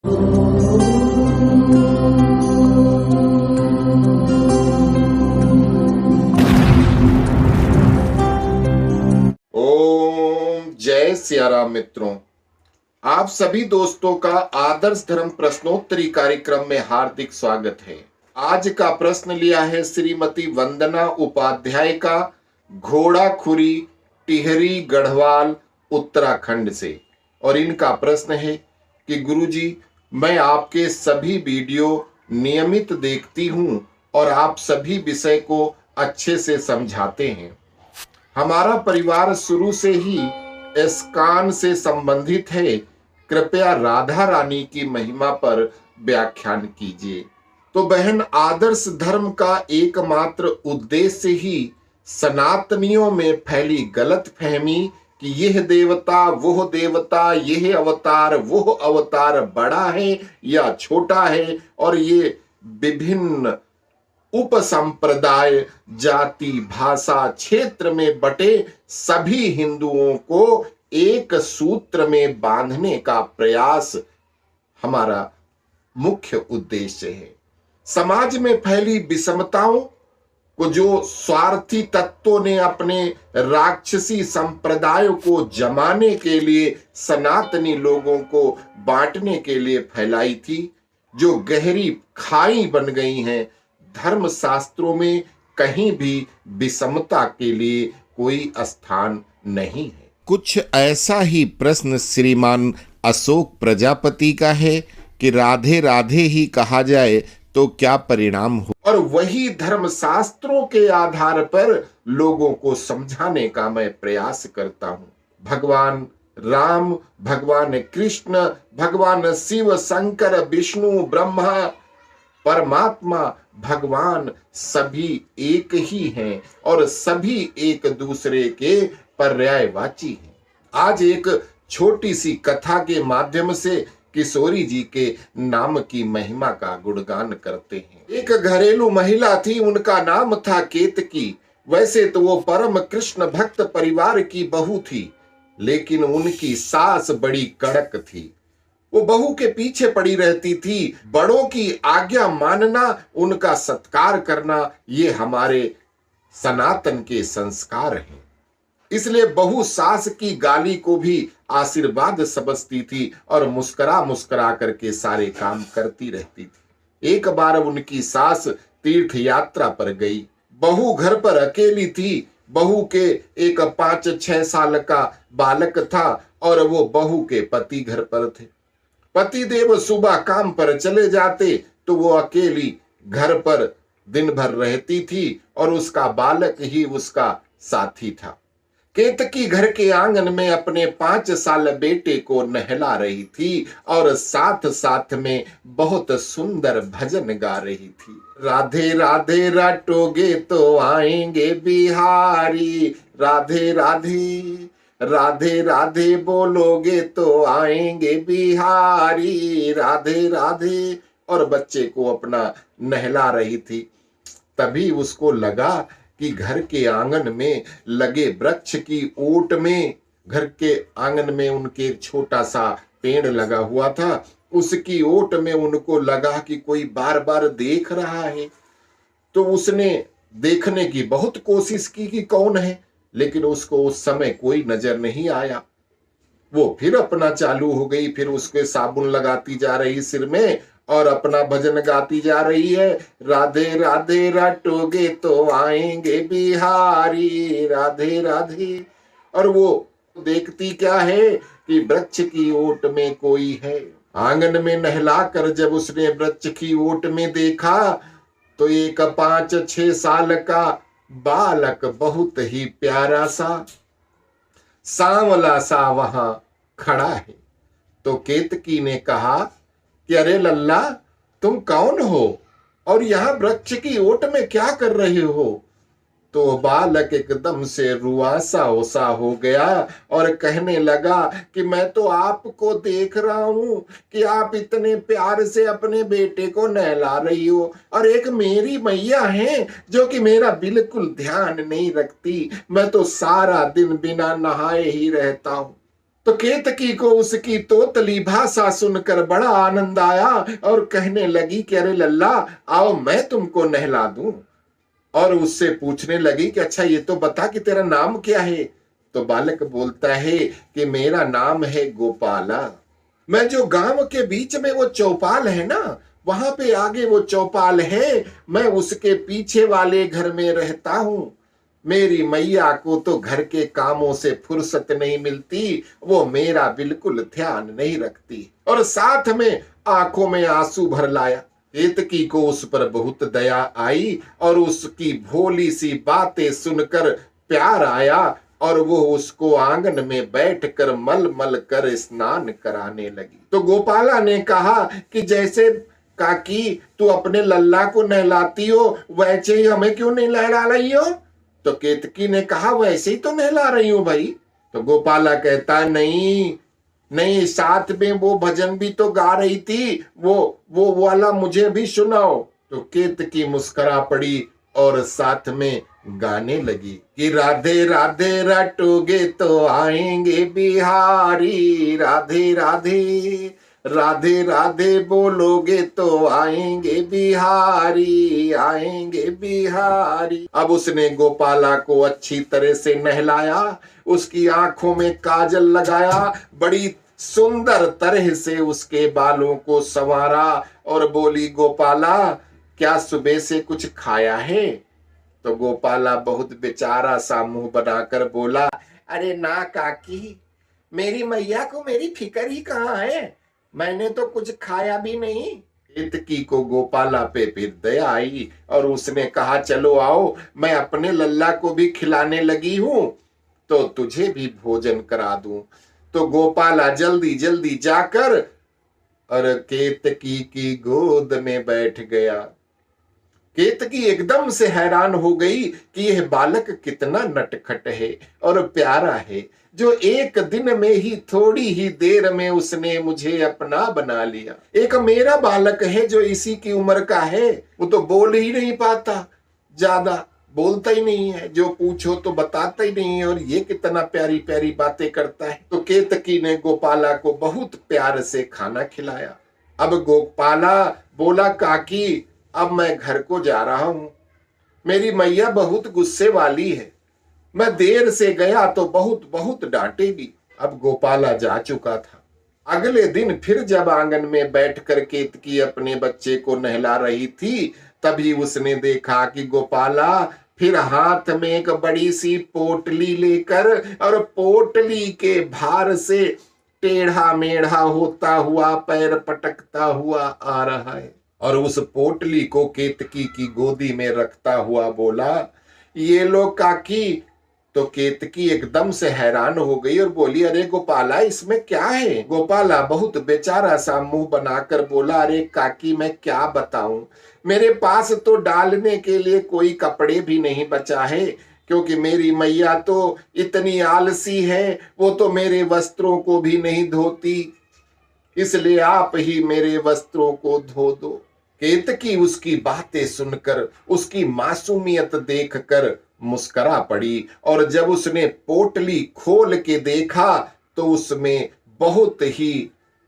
ओम जय सियाराम। मित्रों, आप सभी दोस्तों का आदर्श धर्म प्रश्नोत्तरी कार्यक्रम में हार्दिक स्वागत है। आज का प्रश्न लिया है श्रीमती वंदना उपाध्याय का, घोड़ाखुरी, टिहरी, गढ़वाल, उत्तराखंड से। और इनका प्रश्न है कि गुरुजी, मैं आपके सभी वीडियो नियमित देखती हूं और आप सभी विषय को अच्छे से समझाते हैं। हमारा परिवार शुरू से ही इस्कॉन से संबंधित है। कृपया राधा रानी की महिमा पर व्याख्यान कीजिए। तो बहन, आदर्श धर्म का एकमात्र उद्देश्य ही सनातनियों में फैली गलतफहमी कि यह देवता, वह देवता, यह अवतार, वह अवतार बड़ा है या छोटा है, और ये विभिन्न उपसंप्रदाय, जाति, भाषा, क्षेत्र में बटे सभी हिंदुओं को एक सूत्र में बांधने का प्रयास हमारा मुख्य उद्देश्य है। समाज में फैली विषमताओं को जो स्वार्थी तत्वों ने अपने राक्षसी संप्रदाय को जमाने के लिए, सनातनी लोगों को बांटने के लिए फैलाई थी, जो गहरी खाई बन गई हैं। धर्म शास्त्रों में कहीं भी विषमता के लिए कोई स्थान नहीं है। कुछ ऐसा ही प्रश्न श्रीमान अशोक प्रजापति का है कि राधे राधे ही कहा जाए तो क्या परिणाम हो, और वही धर्म शास्त्रों के आधार पर लोगों को समझाने का मैं प्रयास करता हूं। भगवान राम, भगवान कृष्ण, भगवान शिव, शंकर, विष्णु, ब्रह्मा, परमात्मा, भगवान सभी एक ही हैं और सभी एक दूसरे के पर्यायवाची हैं। आज एक छोटी सी कथा के माध्यम से किशोरी जी के नाम की महिमा का गुणगान करते हैं। एक घरेलू महिला थी, उनका नाम था केतकी। वैसे तो वो परम कृष्ण भक्त परिवार की बहू थी, लेकिन उनकी सास बड़ी कड़क थी। वो बहू के पीछे पड़ी रहती थी। बड़ों की आज्ञा मानना, उनका सत्कार करना, ये हमारे सनातन के संस्कार हैं। इसलिए बहू सास की गाली को भी आशीर्वाद समझती थी और मुस्कुरा मुस्कुरा करके सारे काम करती रहती थी। एक बार उनकी सास तीर्थ यात्रा पर गई। बहू घर पर अकेली थी। बहू के एक 5-6 साल का बालक था और वो बहू के पति घर पर थे। पति देव सुबह काम पर चले जाते तो वो अकेली घर पर दिन भर रहती थी और उसका बालक ही उसका साथी था। केतकी घर के आंगन में अपने 5 साल बेटे को नहला रही थी और साथ साथ में बहुत सुंदर भजन गा रही थी। राधे राधे रटोगे तो आएंगे बिहारी, राधे राधे राधे राधे बोलोगे तो आएंगे बिहारी, राधे राधे। और बच्चे को अपना नहला रही थी। तभी उसको लगा कि घर के आंगन में लगे वृक्ष की ओट में, घर के आंगन में उनके छोटा सा पेड़ लगा हुआ था, उसकी ओट में उनको लगा कि कोई बार बार देख रहा है। तो उसने देखने की बहुत कोशिश की कि कौन है, लेकिन उसको उस समय कोई नजर नहीं आया। वो फिर अपना चालू हो गई, फिर उसके साबुन लगाती जा रही सिर में और अपना भजन गाती जा रही है। राधे राधे रटोगे तो आएंगे बिहारी, राधे राधे। और वो देखती क्या है कि वृक्ष की ओट में कोई है। आंगन में नहलाकर जब उसने वृक्ष की ओट में देखा तो एक 5-6 साल का बालक बहुत ही प्यारा सा, सांवला सा वहां खड़ा है। तो केतकी ने कहा कि अरे लल्ला, तुम कौन हो और यहाँ वृक्ष की ओट में क्या कर रहे हो? तो बालक एकदम से रुआसा ओसा हो गया और कहने लगा कि मैं तो आपको देख रहा हूं कि आप इतने प्यार से अपने बेटे को नहला रही हो, और एक मेरी मैया है जो कि मेरा बिल्कुल ध्यान नहीं रखती। मैं तो सारा दिन बिना नहाए ही रहता हूं। तो केतकी को उसकी तोतली भाषा सुनकर बड़ा आनंद आया और कहने लगी कि अरे लल्ला, आओ मैं तुमको नहला दूं। और उससे पूछने लगी कि अच्छा ये तो बता कि तेरा नाम क्या है। तो बालक बोलता है कि मेरा नाम है गोपाला। मैं जो गांव के बीच में वो चौपाल है ना, वहां पे आगे वो चौपाल है, मैं उसके पीछे वाले घर में रहता हूं। मेरी मैया को तो घर के कामों से फुर्सत नहीं मिलती, वो मेरा बिल्कुल ध्यान नहीं रखती। और साथ में आंखों में आंसू भर लाया। केतकी को उस पर बहुत दया आई और उसकी भोली सी बातें सुनकर प्यार आया और वो उसको आंगन में बैठकर मल मल कर स्नान कराने लगी। तो गोपाला ने कहा कि जैसे काकी तू अपने लल्ला को नहलाती हो, वैसे ही हमें क्यों नहीं नहला रही हो। तो केतकी ने कहा वैसे ही तो नहला रही हूं भाई। तो गोपाला कहता नहीं नहीं, साथ में वो भजन भी तो गा रही थी, वो वाला मुझे भी सुनाओ। तो केतकी मुस्कुरा पड़ी और साथ में गाने लगी कि राधे राधे रटोगे तो आएंगे बिहारी, राधे राधे राधे राधे बोलोगे तो आएंगे बिहारी, आएंगे बिहारी। अब उसने गोपाला को अच्छी तरह से नहलाया, उसकी आंखों में काजल लगाया, बड़ी सुंदर तरह से उसके बालों को संवारा और बोली गोपाला क्या सुबह से कुछ खाया है। तो गोपाला बहुत बेचारा सा मुंह बनाकर बोला अरे ना काकी, मेरी मैया को मेरी फिक्र ही कहाँ है, मैंने तो कुछ खाया भी नहीं। केतकी को गोपाला पे फिर दया आई और उसने कहा चलो आओ, मैं अपने लल्ला को भी खिलाने लगी हूं तो तुझे भी भोजन करा दूं। तो गोपाला जल्दी जल्दी जाकर और केतकी की गोद में बैठ गया। केतकी एकदम से हैरान हो गई कि यह बालक कितना नटखट है और प्यारा है, जो एक दिन में ही थोड़ी ही देर में उसने मुझे अपना बना लिया। एक मेरा बालक है जो इसी की उम्र का है, वो तो बोल ही नहीं पाता, ज्यादा बोलता ही नहीं है, जो पूछो तो बताता ही नहीं है, और ये कितना प्यारी प्यारी बातें करता है। तो केतकी ने गोपाला को बहुत प्यार से खाना खिलाया। अब गोपाला बोला काकी अब मैं घर को जा रहा हूं, मेरी मैया बहुत गुस्से वाली है, मैं देर से गया तो बहुत बहुत डांटेगी। अब गोपाला जा चुका था। अगले दिन फिर जब आंगन में बैठकर केतकी अपने बच्चे को नहला रही थी, तभी उसने देखा कि गोपाला फिर हाथ में एक बड़ी सी पोटली लेकर और पोटली के भार से टेढ़ा मेढ़ा होता हुआ पैर पटकता हुआ आ रहा है और उस पोटली को केतकी की गोदी में रखता हुआ बोला ये लो काकी। तो केतकी एकदम से हैरान हो गई और बोली अरे गोपाला इसमें क्या है। गोपाला बहुत बेचारा सा मुंह बनाकर बोला अरे काकी मैं क्या बताऊं, मेरे पास तो डालने के लिए कोई कपड़े भी नहीं बचा है, क्योंकि मेरी मैया तो इतनी आलसी है, वो तो मेरे वस्त्रों को भी नहीं धोती, इसलिए आप ही मेरे वस्त्रों को धो दो। केतकी उसकी बातें सुनकर, उसकी मासूमियत देखकर मुस्करा पड़ी और जब उसने पोटली खोल के देखा तो उसमें बहुत ही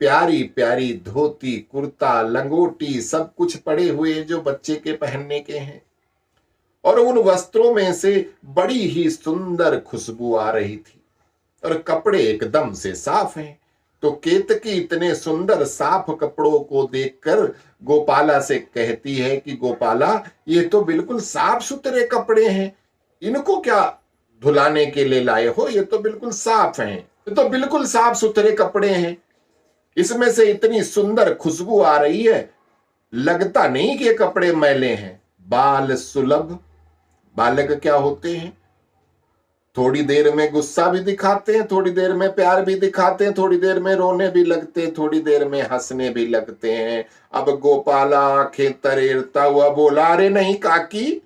प्यारी प्यारी धोती, कुर्ता, लंगोटी सब कुछ पड़े हुए जो बच्चे के पहनने के हैं, और उन वस्त्रों में से बड़ी ही सुंदर खुशबू आ रही थी और कपड़े एकदम से साफ हैं। तो केतकी इतने सुंदर साफ कपड़ों को देखकर गोपाला से कहती है कि गोपाला ये तो बिल्कुल साफ सुथरे कपड़े हैं, इनको क्या धुलाने के लिए लाए हो, ये तो बिल्कुल साफ हैं, ये तो बिल्कुल साफ सुथरे कपड़े हैं, इसमें से इतनी सुंदर खुशबू आ रही है, लगता नहीं कि ये कपड़े मैले हैं। बाल सुलभ बालक क्या होते हैं, थोड़ी देर में गुस्सा भी दिखाते हैं, थोड़ी देर में प्यार भी दिखाते हैं, थोड़ी देर में रोने भी लगते हैं, थोड़ी देर में हंसने भी लगते हैं। अब गोपाला आंखें तरेरता हुआ बोला अरे नहीं काकी,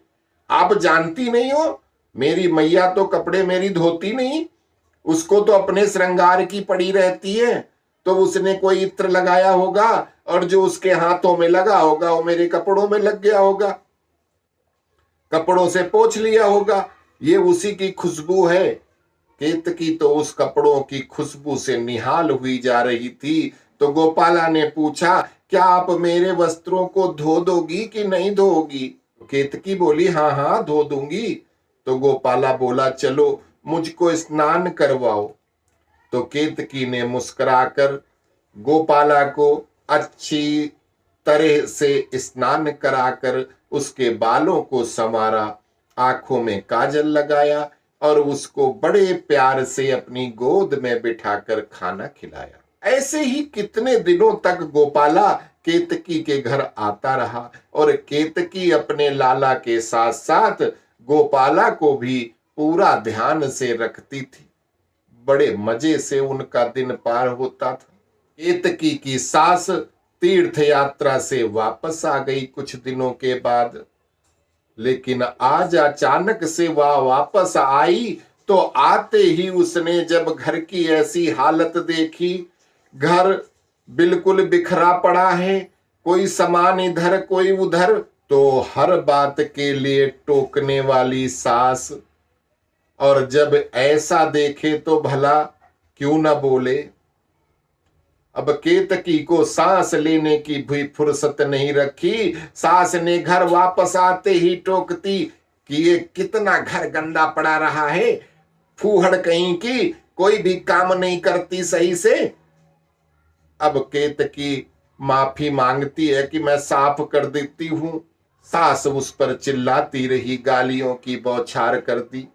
आप जानती नहीं हो मेरी मैया तो कपड़े मेरी धोती नहीं, उसको तो अपने श्रृंगार की पड़ी रहती है, तो उसने कोई इत्र लगाया होगा और जो उसके हाथों में लगा होगा वो मेरे कपड़ों में लग गया होगा, कपड़ों से पोंछ लिया होगा, ये उसी की खुशबू है। केतकी तो उस कपड़ों की खुशबू से निहाल हुई जा रही थी। तो गोपाला ने पूछा, क्या आप मेरे वस्त्रों को धो दोगी कि नहीं धोगी? केतकी बोली, हाँ हाँ धो दूंगी। तो गोपाला बोला, चलो मुझको स्नान करवाओ। तो केतकी ने मुस्कुराकर गोपाला को अच्छी तरह से स्नान कराकर उसके बालों को संवारा, आंखों में काजल लगाया और उसको बड़े प्यार से अपनी गोद में बिठाकर खाना खिलाया। ऐसे ही कितने दिनों तक गोपाला केतकी के घर आता रहा और केतकी अपने लाला के साथ साथ गोपाला को भी पूरा ध्यान से रखती थी। बड़े मजे से उनका दिन पार होता था। केतकी की सास तीर्थ यात्रा से वापस आ गई कुछ दिनों के बाद, लेकिन आज अचानक से वह वापस आई तो आते ही उसने जब घर की ऐसी हालत देखी, घर बिल्कुल बिखरा पड़ा है, कोई सामान इधर कोई उधर, तो हर बात के लिए टोकने वाली सास, और जब ऐसा देखे तो भला क्यों न बोले। अब केतकी को सांस लेने की भी फुर्सत नहीं रखी। सास ने घर वापस आते ही टोकती कि ये कितना घर गंदा पड़ा रहा है, फूहड़ कहीं की, कोई भी काम नहीं करती सही से। अब केतकी माफी मांगती है कि मैं साफ कर देती हूं। सास उस पर चिल्लाती रही, गालियों की बौछार कर दी।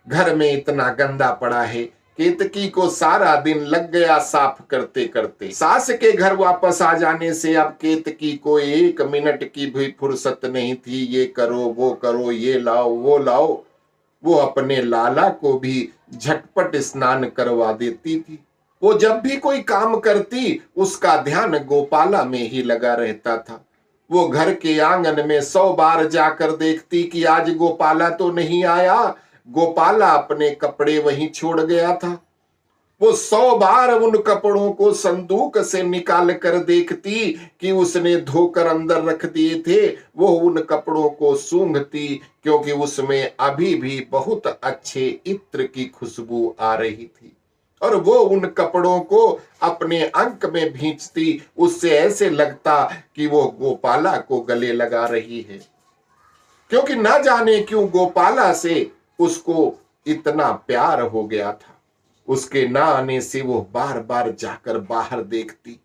घर में इतना गंदा पड़ा है। केतकी को सारा दिन लग गया साफ करते करते। सास के घर वापस आ जाने से अब केतकी को एक मिनट की भी फुर्सत नहीं थी। ये करो वो करो, ये लाओ वो लाओ। वो अपने लाला को भी झटपट स्नान करवा देती थी। वो जब भी कोई काम करती उसका ध्यान गोपाला में ही लगा रहता था। वो घर के आंगन में 100 बार जाकर देखती कि आज गोपाला तो नहीं आया। गोपाला अपने कपड़े वहीं छोड़ गया था। वो 100 बार उन कपड़ों को संदूक से निकाल कर देखती कि उसने धोकर अंदर रख दिए थे। वो उन कपड़ों को सूंघती क्योंकि उसमें अभी भी बहुत अच्छे इत्र की खुशबू आ रही थी, और वो उन कपड़ों को अपने अंक में भींचती। उससे ऐसे लगता कि वो गोपाला को गले लगा रही है, क्योंकि ना जाने क्यों गोपाला से उसको इतना प्यार हो गया था। उसके ना आने से वो बार बार जाकर बाहर देखती,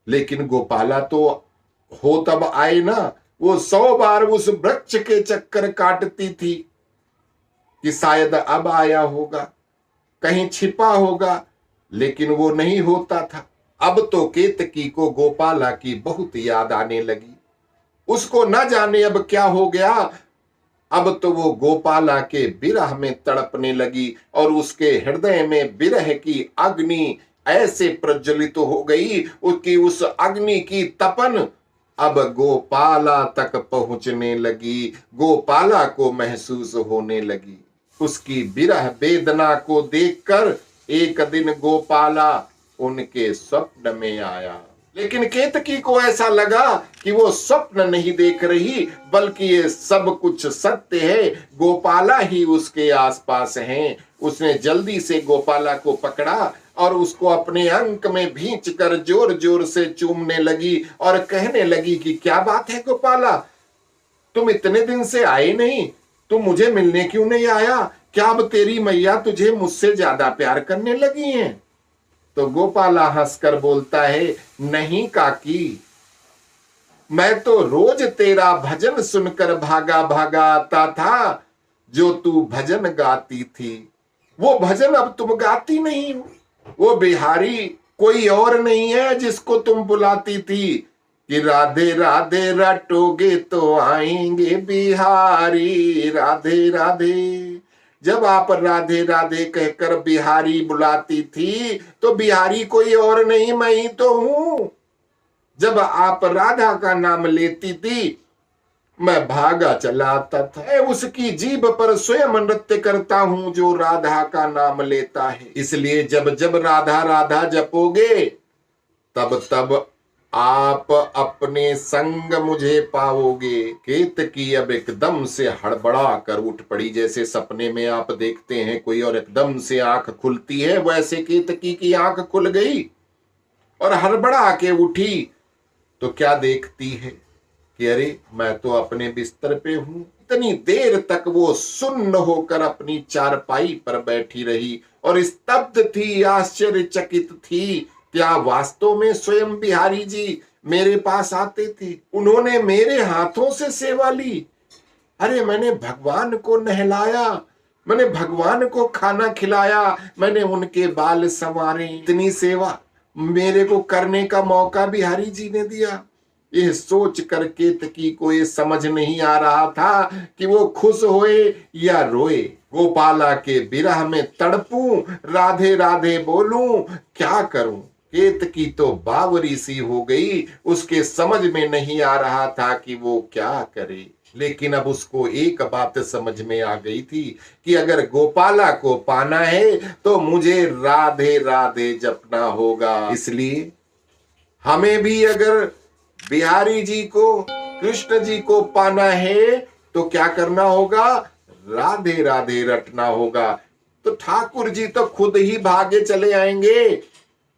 लेकिन गोपाला तो हो तब आए ना। वो 100 बार उस वृक्ष के चक्कर काटती थी कि शायद अब आया होगा, कहीं छिपा होगा, लेकिन वो नहीं होता था। अब तो केतकी को गोपाला की बहुत याद आने लगी। उसको न जाने अब क्या हो गया। अब तो वो गोपाला के विरह में तड़पने लगी और उसके हृदय में विरह की अग्नि ऐसे प्रज्वलित हो गई कि उस अग्नि की तपन अब गोपाला तक पहुंचने लगी। गोपाला को महसूस होने लगी। उसकी विरह वेदना को देखकर एक दिन गोपाला उनके स्वप्न में आया, लेकिन केतकी को ऐसा लगा कि वो स्वप्न नहीं देख रही, बल्कि ये सब कुछ सत्य है। गोपाला ही उसके आसपास हैं। उसने जल्दी से गोपाला को पकड़ा और उसको अपने अंक में भींचकर जोर जोर से चूमने लगी और कहने लगी कि क्या बात है गोपाला, तुम इतने दिन से आए नहीं, तुम मुझे मिलने क्यों नहीं आया? क्या अब तेरी मैया तुझे मुझसे ज्यादा प्यार करने लगी हैं? तो गोपाला हंसकर बोलता है, नहीं काकी, मैं तो रोज तेरा भजन सुनकर भागा भागा आता था। जो तू भजन गाती थी वो भजन अब तुम गाती नहीं हो। वो बिहारी कोई और नहीं है जिसको तुम बुलाती थी कि राधे राधे रटोगे तो आएंगे बिहारी, राधे राधे। जब आप राधे राधे कहकर बिहारी बुलाती थी तो बिहारी कोई और नहीं, मैं ही तो हूं। जब आप राधा का नाम लेती थी मैं भागा चला आता था। मैं उसकी जीभ पर स्वयं नृत्य करता हूं जो राधा का नाम लेता है। इसलिए जब जब राधा राधा जपोगे तब तब आप अपने संग मुझे पाओगे। केतकी अब एकदम से हड़बड़ा कर उठ पड़ी। जैसे सपने में आप देखते हैं कोई और एकदम से आंख खुलती है, वैसे केतकी की आंख खुल गई और हड़बड़ा के उठी। तो क्या देखती है कि अरे मैं तो अपने बिस्तर पे हूं। इतनी देर तक वो सुन्न होकर अपनी चारपाई पर बैठी रही और स्तब्ध थी, आश्चर्यचकित थी। क्या वास्तव में स्वयं बिहारी जी मेरे पास आते थे? उन्होंने मेरे हाथों से सेवा ली। अरे मैंने भगवान को नहलाया, मैंने भगवान को खाना खिलाया, मैंने उनके बाल संवारे। इतनी सेवा मेरे को करने का मौका बिहारी जी ने दिया। यह सोच कर केतकी को ये समझ नहीं आ रहा था कि वो खुश होए या रोए। गोपाला के विरह में तड़पूं, राधे राधे बोलूं, क्या करूं। केतकी तो बावरी सी हो गई। उसके समझ में नहीं आ रहा था कि वो क्या करे। लेकिन अब उसको एक बात समझ में आ गई थी कि अगर गोपाला को पाना है तो मुझे राधे राधे जपना होगा। इसलिए हमें भी अगर बिहारी जी को, कृष्ण जी को पाना है तो क्या करना होगा? राधे राधे रटना होगा। तो ठाकुर जी तो खुद ही भागे चले आएंगे।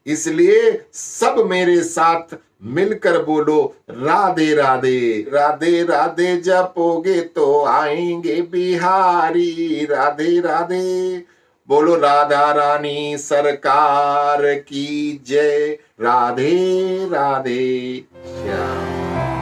इसलिए सब मेरे साथ मिलकर बोलो राधे राधे। राधे राधे जपोगे तो आएंगे बिहारी। राधे राधे बोलो राधा रानी सरकार की जय। राधे राधे श्याम।